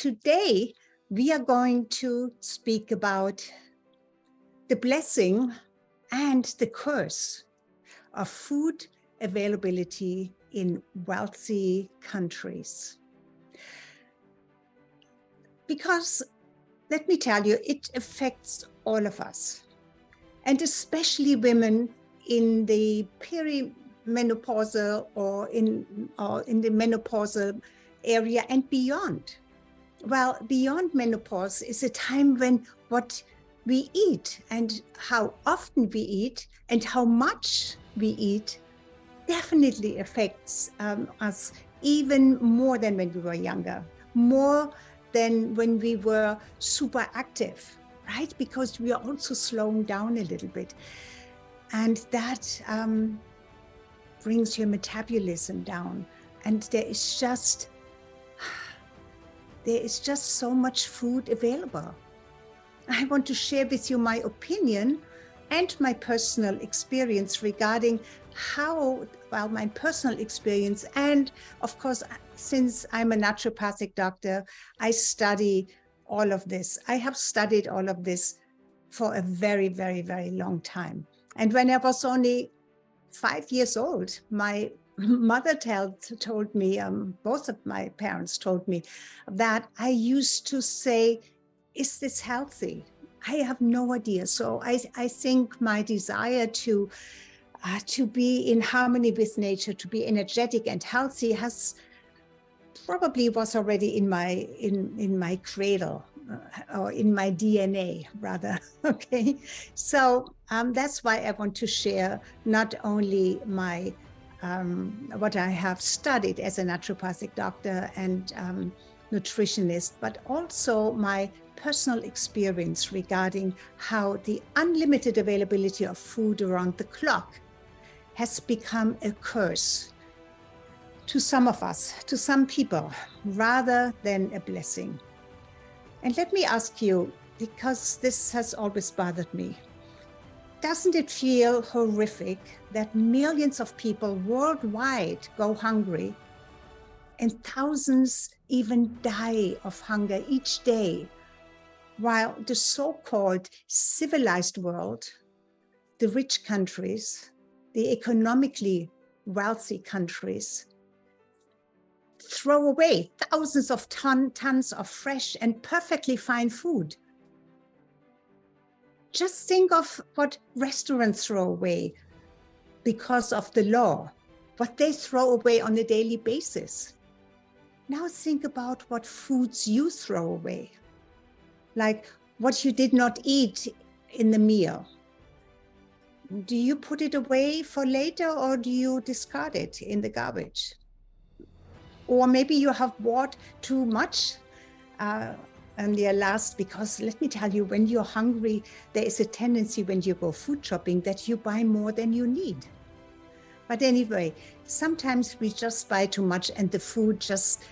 today we are going to speak about the blessing and the curse of food availability in wealthy countries. Because, let me tell you, it affects all of us, and especially women in the perimenopausal or in the menopausal area and beyond. Well, beyond menopause is a time when what we eat and how often we eat and how much we eat definitely affects us even more than when we were younger, more than when we were super active, right? Because we are also slowing down a little bit. And that brings your metabolism down. And there is just so much food available. I want to share with you my opinion and my personal experience regarding my personal experience. And of course, since I'm a naturopathic doctor, I study all of this. I have studied all of this for a very, very, very long time. And when I was only 5 years old, my mother told me, both of my parents told me that I used to say, is this healthy? I have no idea. So I think my desire to be in harmony with nature, to be energetic and healthy was already in my cradle, or in my DNA rather. Okay, so that's why I want to share not only my what I have studied as a naturopathic doctor and nutritionist, but also my personal experience regarding how the unlimited availability of food around the clock has become a curse to some of us, to some people, rather than a blessing. And let me ask you, because this has always bothered me, doesn't it feel horrific that millions of people worldwide go hungry and thousands even die of hunger each day, while the so-called civilized world, the rich countries, the economically wealthy countries, throw away thousands of tons of fresh and perfectly fine food? Just think of what restaurants throw away because of the law, what they throw away on a daily basis. Now think about what foods you throw away, like what you did not eat in the meal. Do you put it away for later, or do you discard it in the garbage? Or maybe you have bought too much and they're last, because let me tell you, when you're hungry, there is a tendency when you go food shopping that you buy more than you need. But anyway, sometimes we just buy too much and the food just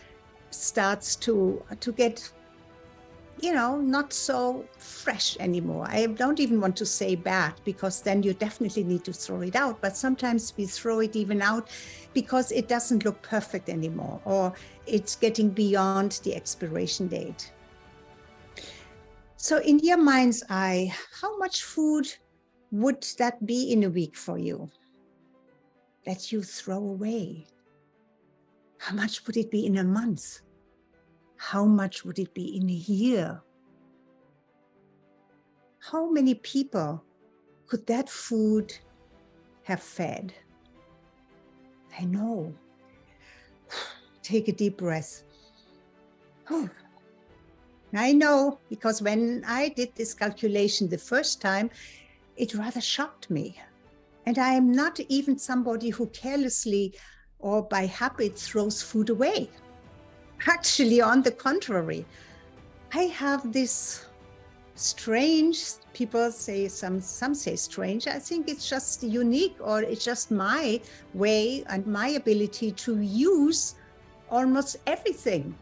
starts to get, not so fresh anymore. I don't even want to say bad, because then you definitely need to throw it out. But sometimes we throw it even out because it doesn't look perfect anymore, or it's getting beyond the expiration date. So in your mind's eye, how much food would that be in a week for you that you throw away? How much would it be in a month? How much would it be in a year? How many people could that food have fed? I know. Take a deep breath. I know, because when I did this calculation the first time, it rather shocked me. And I am not even somebody who carelessly or by habit throws food away. Actually, on the contrary, I have this strange, people say, some say strange, I think it's just unique, or it's just my way and my ability to use almost everything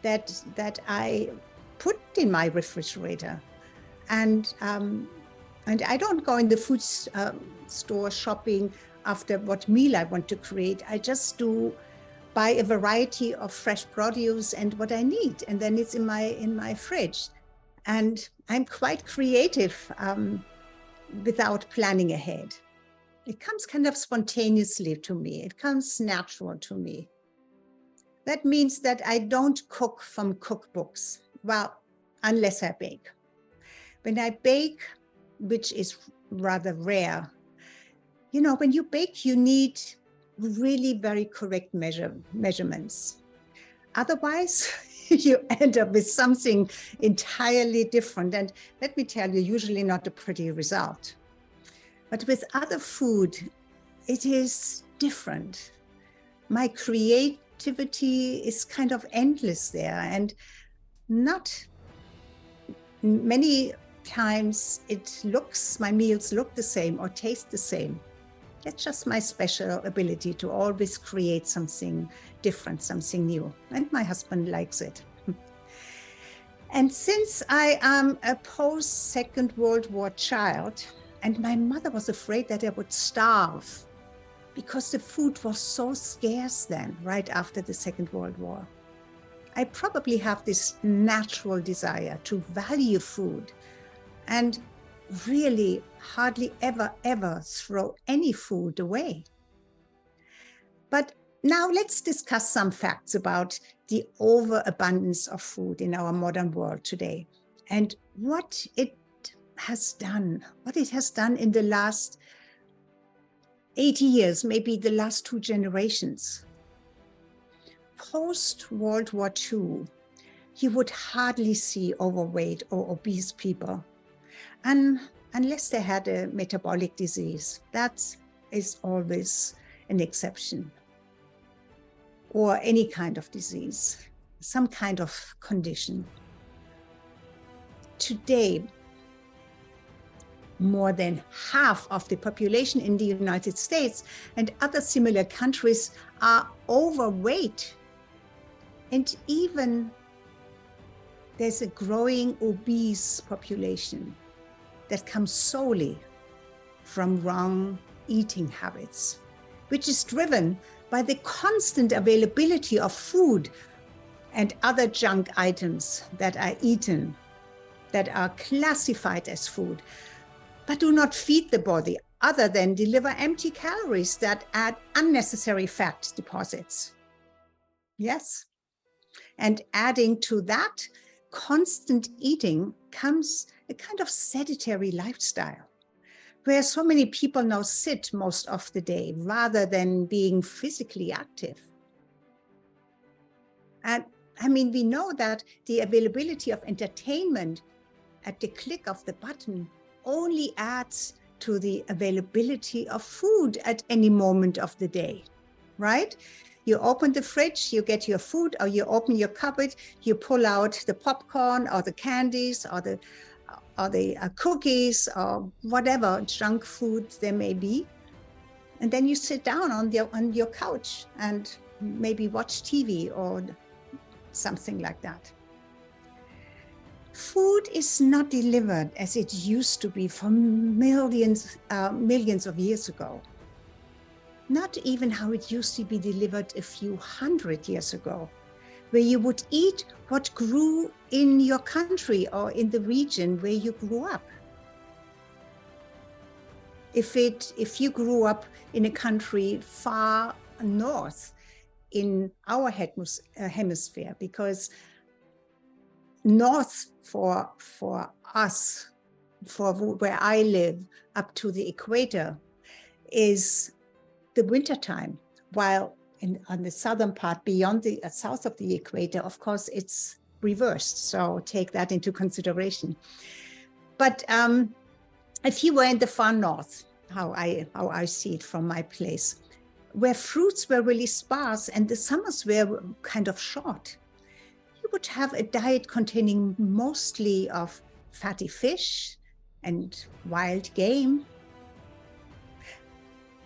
that I put in my refrigerator. And I don't go in the food store shopping after what meal I want to create. I just do buy a variety of fresh produce and what I need, and then it's in my fridge. And I'm quite creative without planning ahead. It comes kind of spontaneously to me. It comes natural to me. That means that I don't cook from cookbooks. Well, unless I bake. When I bake, which is rather rare, you know, when you bake, you need really very correct measurements. Otherwise, you end up with something entirely different. And let me tell you, usually not a pretty result. But with other food, it is different. My creativity is kind of endless there. And not many times my meals look the same or taste the same. It's just my special ability to always create something different, something new. And my husband likes it. And since I am a post-Second World War child, and my mother was afraid that I would starve because the food was so scarce then, right after the Second World War, I probably have this natural desire to value food and really hardly ever throw any food away. But now let's discuss some facts about the overabundance of food in our modern world today and what it has done in the last 80 years, maybe the last 2 generations. Post-World War II, you would hardly see overweight or obese people, unless they had a metabolic disease. That is always an exception. Or any kind of disease, some kind of condition. Today, more than half of the population in the United States and other similar countries are overweight. And even there's a growing obese population that comes solely from wrong eating habits, which is driven by the constant availability of food and other junk items that are eaten, that are classified as food, but do not feed the body other than deliver empty calories that add unnecessary fat deposits. Yes. And adding to that constant eating comes a kind of sedentary lifestyle, where so many people now sit most of the day rather than being physically active. And I mean, we know that the availability of entertainment at the click of the button only adds to the availability of food at any moment of the day, right? You open the fridge, you get your food, or you open your cupboard, you pull out the popcorn or the candies or the cookies or whatever junk food there may be. And then you sit down on your couch and maybe watch TV or something like that. Food is not delivered as it used to be for millions of years ago. Not even how it used to be delivered a few hundred years ago, where you would eat what grew in your country or in the region where you grew up. If you grew up in a country far north in our hemisphere, because north for us, for where I live, up to the equator, is the wintertime, while on the southern part, beyond the south of the equator, of course, it's reversed. So take that into consideration. But if you were in the far north, how I see it from my place, where fruits were really sparse and the summers were kind of short, you would have a diet containing mostly of fatty fish and wild game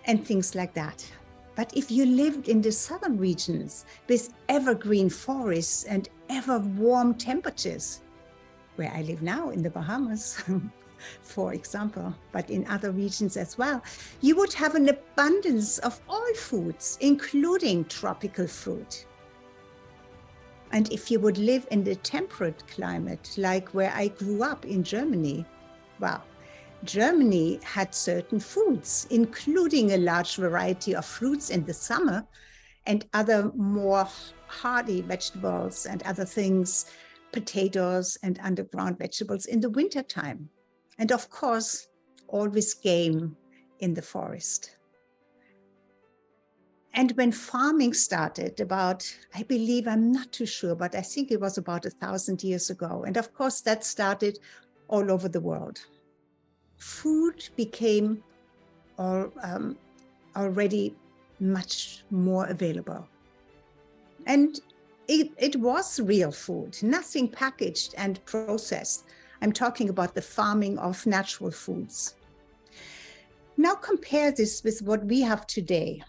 and things like that. But if you lived in the southern regions with evergreen forests and ever warm temperatures, where I live now in the Bahamas, for example, but in other regions as well, you would have an abundance of all foods, including tropical fruit. And if you would live in the temperate climate, like where I grew up in Germany, well, Germany had certain foods, including a large variety of fruits in the summer and other more hardy vegetables and other things, potatoes and underground vegetables in the wintertime. And of course, always game in the forest. And when farming started about, I believe, I'm not too sure, but I think it was about 1,000 years ago. And of course, that started all over the world. Food became already much more available. And it was real food, nothing packaged and processed. I'm talking about the farming of natural foods. Now compare this with what we have today.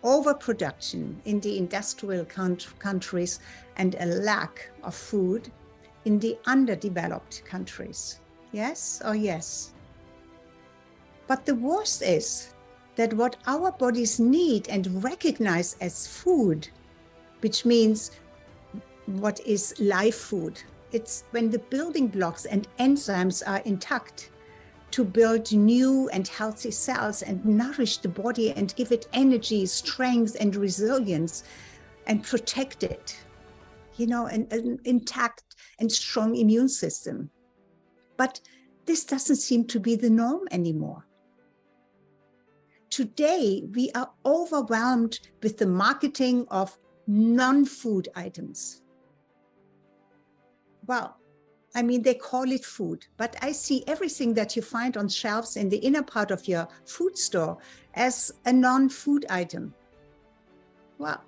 Overproduction in the industrial countries and a lack of food in the underdeveloped countries. Yes or yes? But the worst is that what our bodies need and recognize as food, which means what is live food, it's when the building blocks and enzymes are intact to build new and healthy cells and nourish the body and give it energy, strength, and resilience and protect it, an intact and strong immune system. But this doesn't seem to be the norm anymore. Today, we are overwhelmed with the marketing of non-food items. Well, I mean, they call it food, but I see everything that you find on shelves in the inner part of your food store as a non-food item. Well,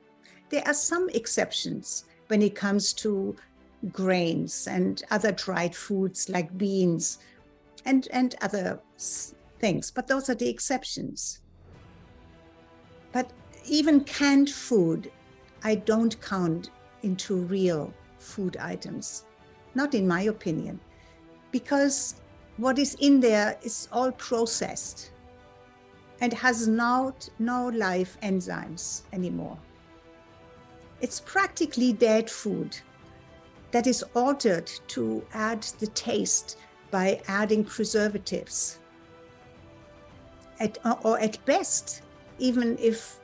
there are some exceptions when it comes to grains and other dried foods like beans and other things, but those are the exceptions. But even canned food, I don't count into real food items. Not in my opinion, because what is in there is all processed and has no live enzymes anymore. It's practically dead food that is altered to add the taste by adding preservatives. Or at best, even if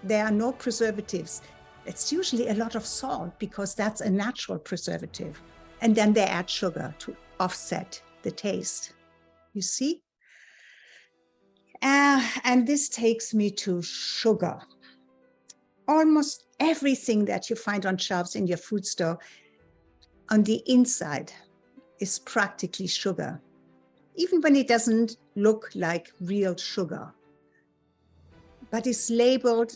there are no preservatives, it's usually a lot of salt because that's a natural preservative. And then they add sugar to offset the taste. You see? And this takes me to sugar. Almost everything that you find on shelves in your food store on the inside is practically sugar, even when it doesn't look like real sugar, but is labeled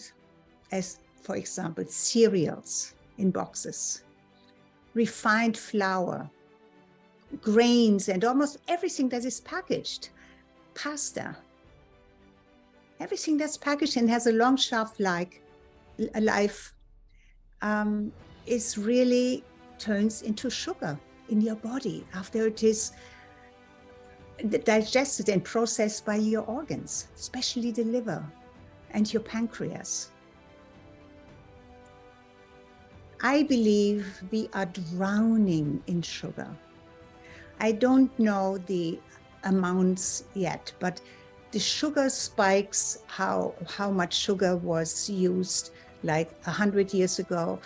as, for example, cereals in boxes, refined flour, grains, and almost everything that is packaged, pasta. Everything that's packaged and has a long shelf life is really turns into sugar in your body after it is digested and processed by your organs, especially the liver and your pancreas. I believe we are drowning in sugar. I don't know the amounts yet, but the sugar spikes, how much sugar was used like 100 years ago,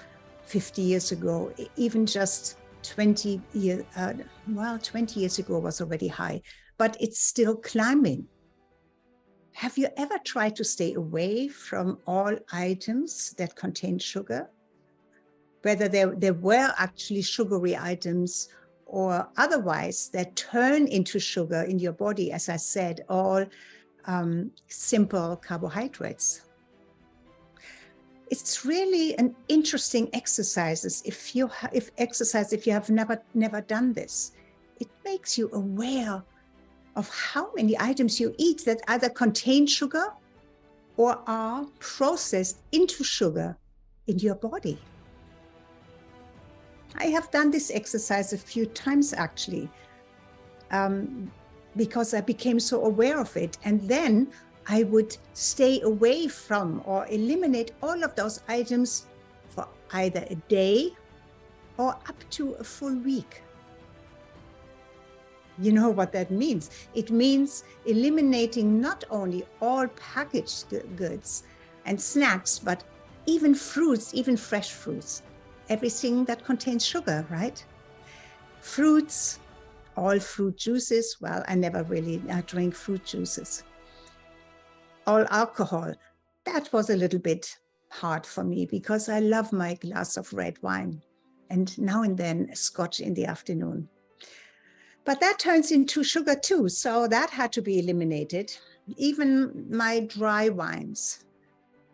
50 years ago, even just 20 years, 20 years ago was already high, but it's still climbing. Have you ever tried to stay away from all items that contain sugar? Whether there were actually sugary items or otherwise that turn into sugar in your body, as I said, all simple carbohydrates. It's really an interesting exercise if you have never done this. It makes you aware of how many items you eat that either contain sugar or are processed into sugar in your body. I have done this exercise a few times actually. because I became so aware of it. And then I would stay away from or eliminate all of those items for either a day or up to a full week. You know what that means? It means eliminating not only all packaged goods and snacks, but even fruits, even fresh fruits, everything that contains sugar, right? Fruits, all fruit juices. Well, I never really drink fruit juices. All alcohol. That was a little bit hard for me because I love my glass of red wine and now and then a scotch in the afternoon. But that turns into sugar too, so that had to be eliminated. Even my dry wines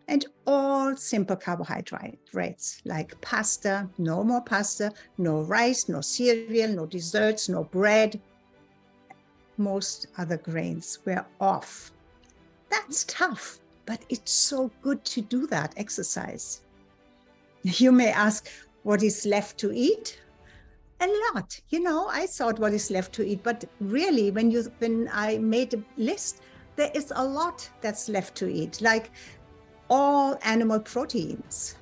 and all simple carbohydrates like pasta, no more pasta, no rice, no cereal, no desserts, no bread. Most other grains were off. That's tough, but it's so good to do that exercise. You may ask, what is left to eat? A lot. I thought what is left to eat, but really when I made a list, there is a lot that's left to eat, like all animal proteins,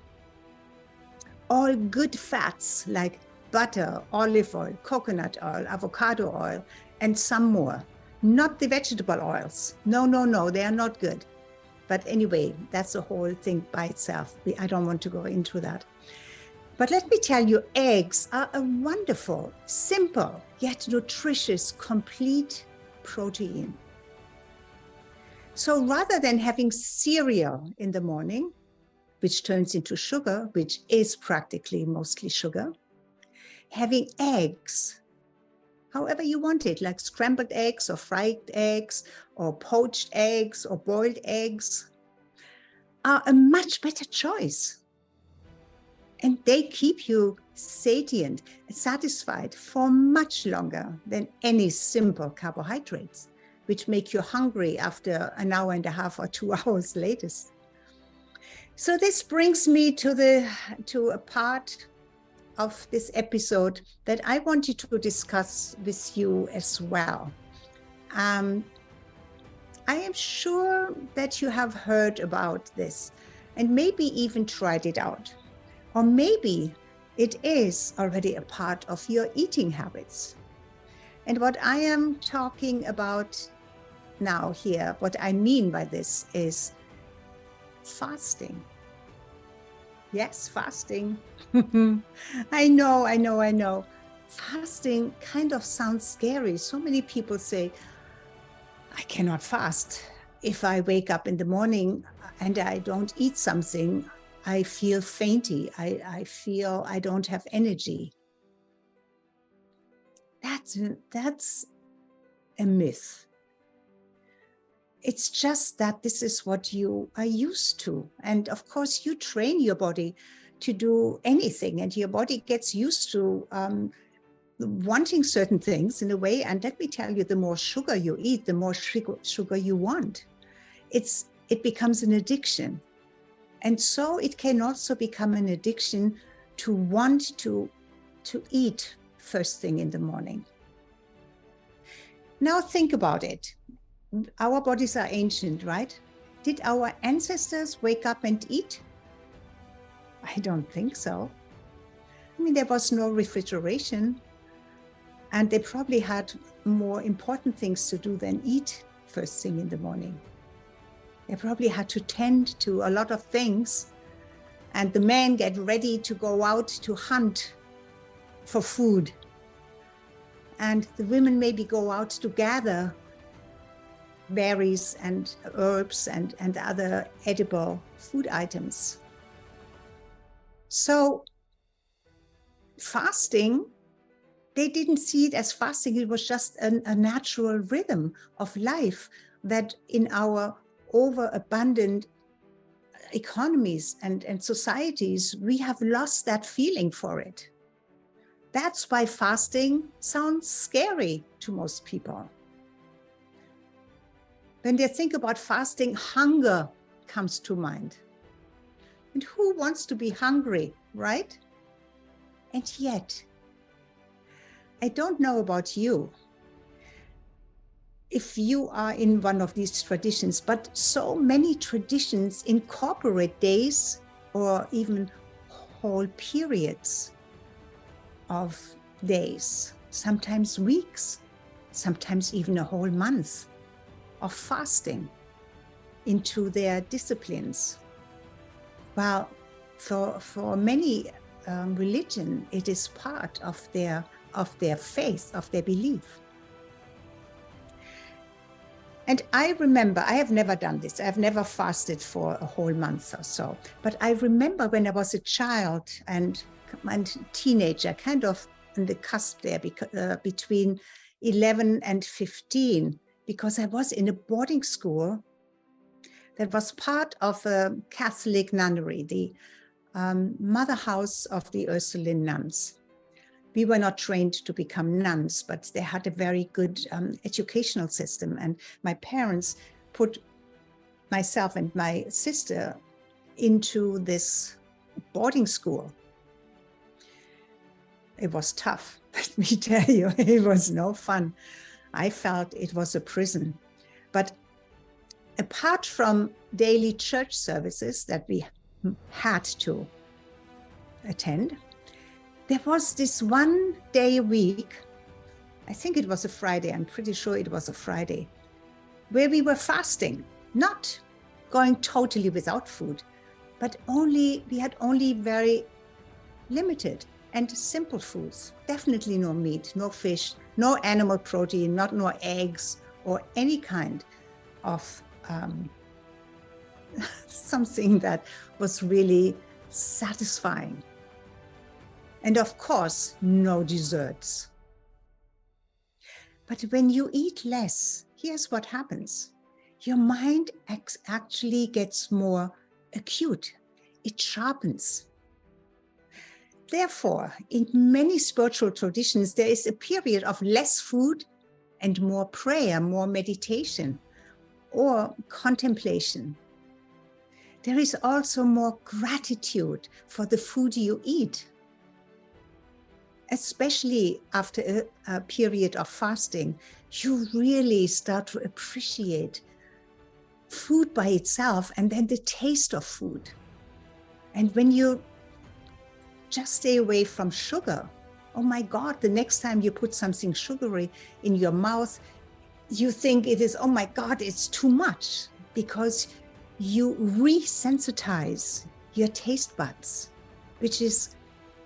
all good fats like butter, olive oil, coconut oil, avocado oil, and some more. Not the vegetable oils. No, they are not good. But anyway, that's a whole thing by itself. I don't want to go into that. But let me tell you, eggs are a wonderful, simple, yet nutritious, complete protein. So rather than having cereal in the morning, which turns into sugar, which is practically mostly sugar, having eggs, however you want it, like scrambled eggs or fried eggs or poached eggs or boiled eggs, are a much better choice. And they keep you satiated, satisfied for much longer than any simple carbohydrates, which make you hungry after an hour and a half or 2 hours latest. So this brings me to a part of this episode that I wanted to discuss with you as well. I am sure that you have heard about this and maybe even tried it out. Or maybe it is already a part of your eating habits. And what I am talking about now here, what I mean by this is fasting. Yes, fasting. I know. Fasting kind of sounds scary. So many people say, I cannot fast. If I wake up in the morning and I don't eat something, I feel fainty. I feel I don't have energy. That's a myth. It's just that this is what you are used to. And of course, you train your body to do anything, and your body gets used to wanting certain things in a way. And let me tell you, the more sugar you eat, the more sugar you want. It becomes an addiction. And so it can also become an addiction to want to eat first thing in the morning. Now think about it. Our bodies are ancient, right? Did our ancestors wake up and eat? I don't think so. I mean, there was no refrigeration, and they probably had more important things to do than eat first thing in the morning. They probably had to tend to a lot of things, and the men get ready to go out to hunt for food. And the women maybe go out to gather berries and herbs and other edible food items. So fasting, they didn't see it as fasting. It was just a natural rhythm of life that in our overabundant economies and societies, we have lost that feeling for it. That's why fasting sounds scary to most people. When they think about fasting, hunger comes to mind. And who wants to be hungry, right? And yet, I don't know about you, if you are in one of these traditions, but so many traditions incorporate days or even whole periods of days, sometimes weeks, sometimes even a whole month of fasting into their disciplines. Well, for many religion, it is part of their faith, of their belief. And I remember, I have never done this. I've never fasted for a whole month or so. But I remember when I was a child and teenager, kind of on the cusp there, between 11 and 15, because I was in a boarding school that was part of a Catholic nunnery, the mother house of the Ursuline nuns. We were not trained to become nuns, but they had a very good educational system. And my parents put myself and my sister into this boarding school. It was tough, let me tell you. It was no fun. I felt it was a prison. But apart from daily church services that we had to attend, there was this one day a week, I think it was a Friday, I'm pretty sure it was a Friday, where we were fasting, not going totally without food, but we had only very limited and simple foods. Definitely no meat, no fish, no animal protein, no eggs, or any kind of something that was really satisfying. And of course, no desserts. But when you eat less, here's what happens. Your mind actually gets more acute. It sharpens. Therefore, in many spiritual traditions, there is a period of less food and more prayer, more meditation, or contemplation. There is also more gratitude for the food you eat. Especially after a period of fasting, you really start to appreciate food by itself and then the taste of food. And when you just stay away from sugar, oh my God, the next time you put something sugary in your mouth, you think it is, oh my God, it's too much, because you resensitize your taste buds, which is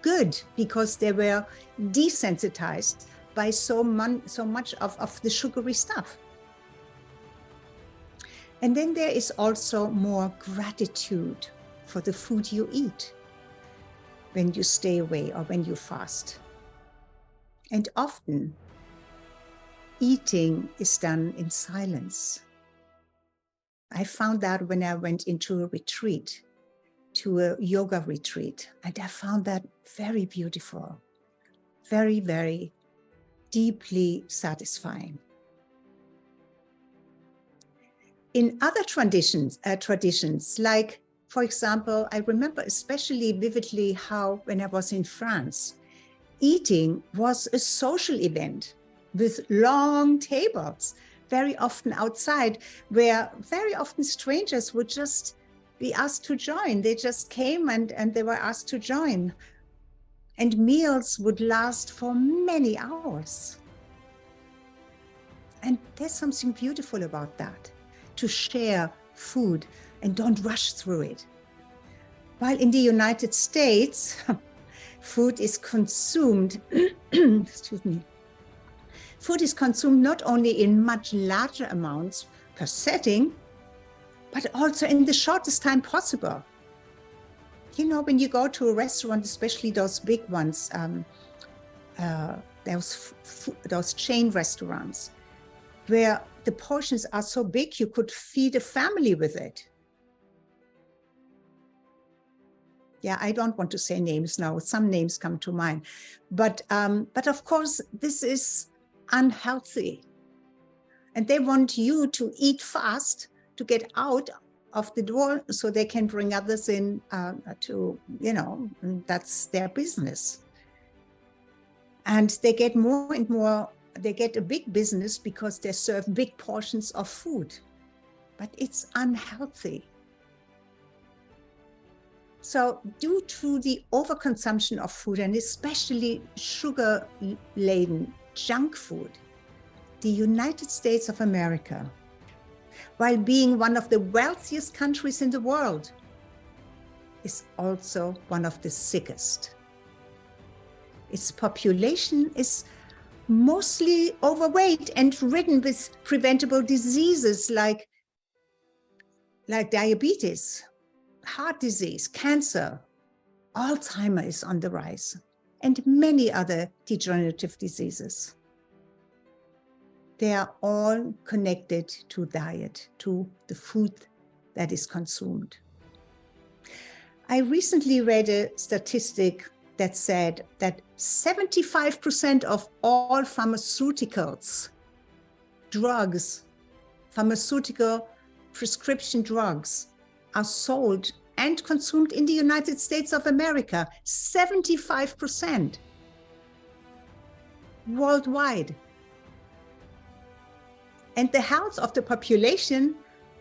good because they were desensitized by so much of the sugary stuff. And then there is also more gratitude for the food you eat when you stay away or when you fast. And often, eating is done in silence. I found that when I went into a retreat, to a yoga retreat, and I found that very beautiful, very, very deeply satisfying. In other traditions, like, for example, I remember especially vividly how when I was in France, eating was a social event with long tables, very often outside, where very often strangers would just be asked to join. They just came and they were asked to join. And meals would last for many hours. And there's something beautiful about that, to share food and don't rush through it. While in the United States, food is consumed, excuse me, food is consumed not only in much larger amounts per setting, but also in the shortest time possible. You know, when you go to a restaurant, especially those big ones, those chain restaurants, where the portions are so big, you could feed a family with it. Yeah, I don't want to say names now. Some names come to mind. But of course, this is unhealthy. And they want you to eat fast to get out of the door so they can bring others in to, you know, that's their business. And they get more and more they get a big business because they serve big portions of food, but it's unhealthy. So due to the overconsumption of food, and especially sugar-laden junk food, the United States of America, while being one of the wealthiest countries in the world, is also one of the sickest. Its population is mostly overweight and ridden with preventable diseases like diabetes, heart disease, cancer, Alzheimer's is on the rise, and many other degenerative diseases. They are all connected to diet, to the food that is consumed. I recently read a statistic that said that 75% of all pharmaceuticals, drugs, pharmaceutical prescription drugs are sold and consumed in the United States of America. 75% worldwide. And the health of the population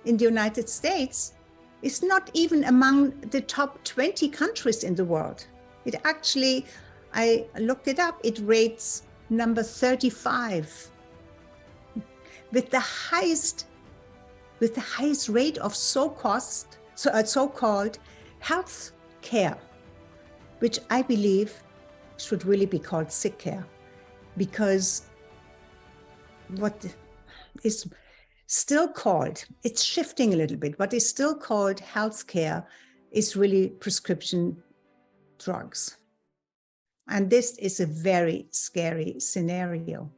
in the United States is not even among the top 20 countries in the world. It actually, I looked it up, it rates number 35 with the highest rate of so-called health care, which I believe should really be called sick care, because what is still called, it's shifting a little bit, what is still called health care is really prescription drugs. And this is a very scary scenario.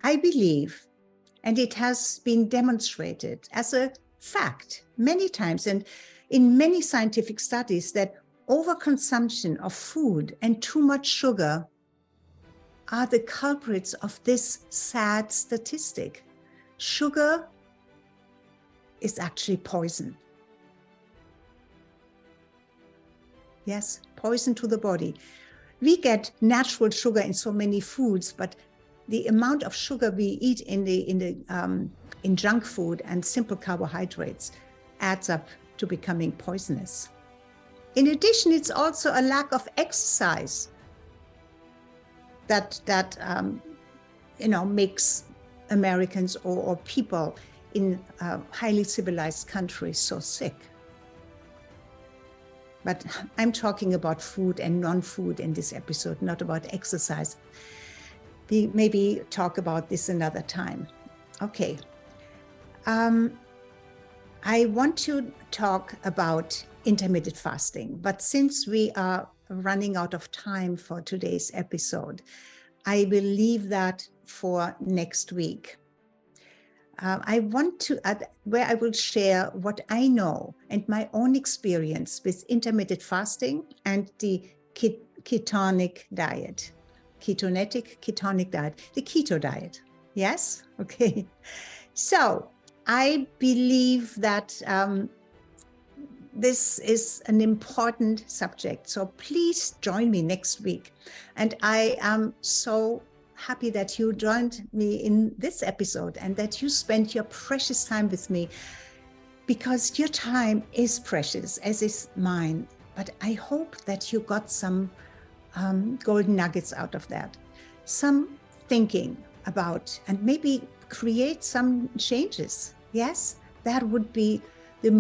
I believe, and it has been demonstrated as a fact many times and in many scientific studies, that overconsumption of food and too much sugar are the culprits of this sad statistic. Sugar is actually poison. Yes, poison to the body. We get natural sugar in so many foods, but the amount of sugar we eat in junk food and simple carbohydrates adds up to becoming poisonous. In addition, it's also a lack of exercise that makes Americans or people in highly civilized countries so sick. But I'm talking about food and non-food in this episode, not about exercise. We maybe talk about this another time. Okay. I want to talk about intermittent fasting, but since we are running out of time for today's episode, I will leave that for next week. I want to, where I will share what I know and my own experience with intermittent fasting and the ketonic diet, the keto diet. Yes? Okay. So I believe that this is an important subject. So please join me next week. And I am so happy that you joined me in this episode and that you spent your precious time with me, because your time is precious, as is mine. But I hope that you got some golden nuggets out of that, some thinking about, and maybe create some changes. Yes, that would be the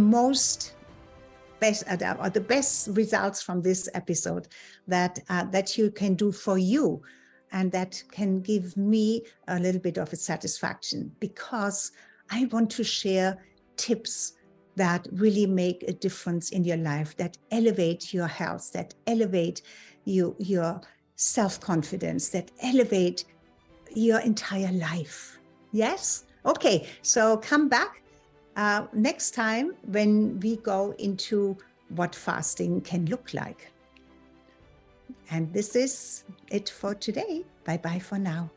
best results from this episode that you can do for you, and that can give me a little bit of a satisfaction, because I want to share tips that really make a difference in your life, that elevate your health, that elevate your self-confidence, that elevate your entire life. Yes? Okay, so come back next time when we go into what fasting can look like. And this is it for today. Bye-bye for now.